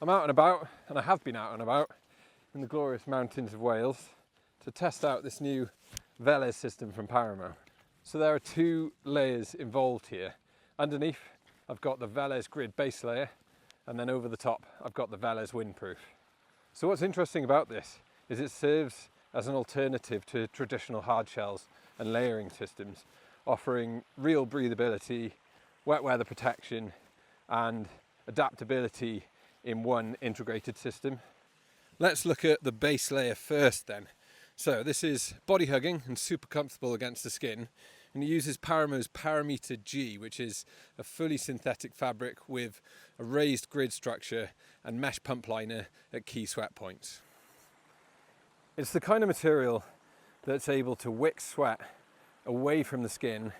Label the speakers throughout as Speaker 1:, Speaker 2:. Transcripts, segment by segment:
Speaker 1: I'm out and about, and I have been out and about in the glorious mountains of Wales to test out this new Velez system from Páramo. So there are two layers involved here. Underneath I've got the Velez grid base layer, and then over the top I've got the Velez Windproof. So what's interesting about this is it serves as an alternative to traditional hard shells and layering systems, offering real breathability, wet weather protection and adaptability in one integrated system. Let's look at the base layer first then. So this is body hugging and super comfortable against the skin, and it uses Páramo's Parameter G, which is a fully synthetic fabric with a raised grid structure and mesh pump liner at key sweat points. It's the kind of material that's able to wick sweat away from the skin,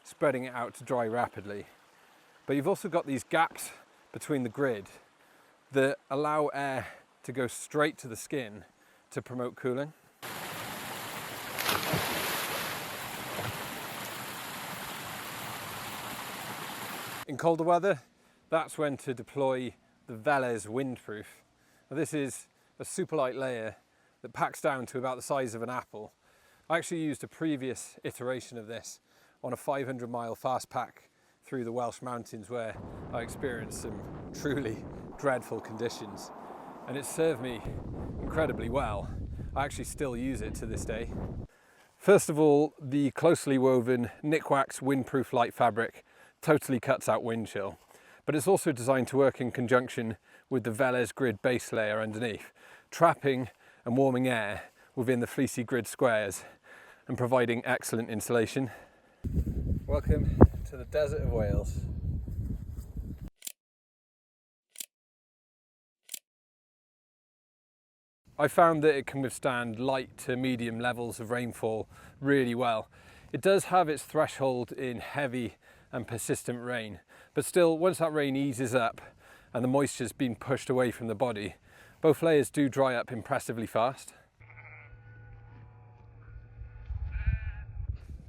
Speaker 1: spreading it out to dry rapidly. But you've also got these gaps between the grid that allow air to go straight to the skin to promote cooling. In colder weather, that's when to deploy the Velez Windproof. Now, this is a super light layer that packs down to about the size of an apple. I actually used a previous iteration of this on a 500-mile fast pack through the Welsh mountains where I experienced some truly dreadful conditions, and it served me incredibly well. I actually still use it to this day. First of all, the closely woven Nikwax windproof light fabric totally cuts out wind chill, but it's also designed to work in conjunction with the Velez grid base layer underneath, trapping and warming air within the fleecy grid squares and providing excellent insulation. Welcome to the desert of Wales. I found that it can withstand light to medium levels of rainfall really well. It does have its threshold in heavy and persistent rain, but still, once that rain eases up and the moisture's been pushed away from the body, both layers do dry up impressively fast.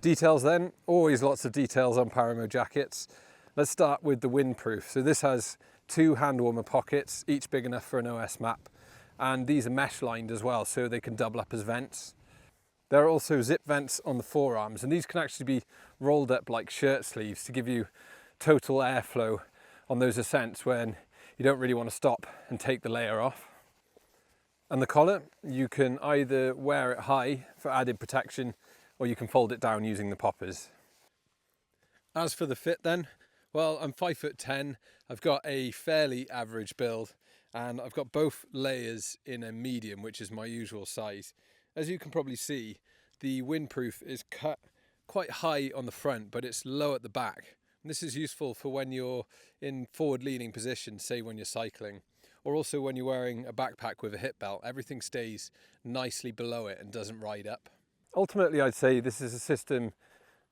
Speaker 1: Details then, always lots of details on Páramo jackets. Let's start with the windproof. So this has two hand warmer pockets, each big enough for an OS map, and these are mesh lined as well, so they can double up as vents. There are also zip vents on the forearms, and these can actually be rolled up like shirt sleeves to give you total airflow on those ascents when you don't really want to stop and take the layer off. And the collar, you can either wear it high for added protection, or you can fold it down using the poppers. As for the fit then, well, I'm 5'10", I've got a fairly average build, and I've got both layers in a medium, which is my usual size. As you can probably see, the windproof is cut quite high on the front, but it's low at the back. And this is useful for when you're in forward-leaning position, say when you're cycling, or also when you're wearing a backpack with a hip belt. Everything stays nicely below it and doesn't ride up. Ultimately, I'd say this is a system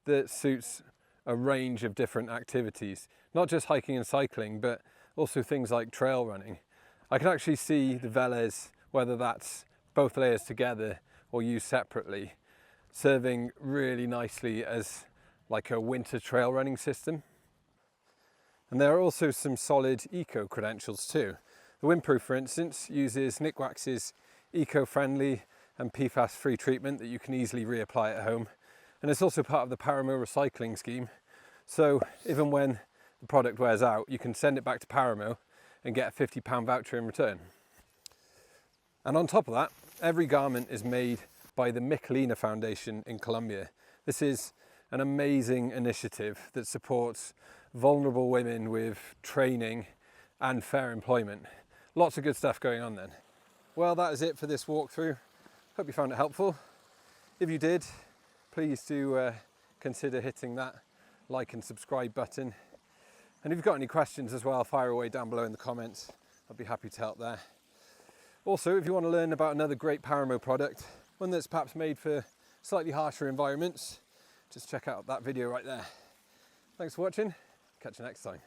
Speaker 1: that suits a range of different activities, not just hiking and cycling, but also things like trail running. I can actually see the Velez, whether that's both layers together or used separately, serving really nicely as like a winter trail running system. And there are also some solid eco credentials too. The windproof, for instance, uses Nikwax's eco-friendly and PFAS-free treatment that you can easily reapply at home. And it's also part of the Páramo recycling scheme. So even when the product wears out, you can send it back to Páramo and get a £50 voucher in return. And on top of that, every garment is made by the Molina Foundation in Colombia. This is an amazing initiative that supports vulnerable women with training and fair employment. Lots of good stuff going on then. Well, that is it for this walkthrough. Hope you found it helpful. If you did, please do consider hitting that like and subscribe button. And if you've got any questions as well, fire away down below in the comments. I'd be happy to help there. Also, if you want to learn about another great Páramo product, one that's perhaps made for slightly harsher environments, just check out that video right there. Thanks for watching. Catch you next time.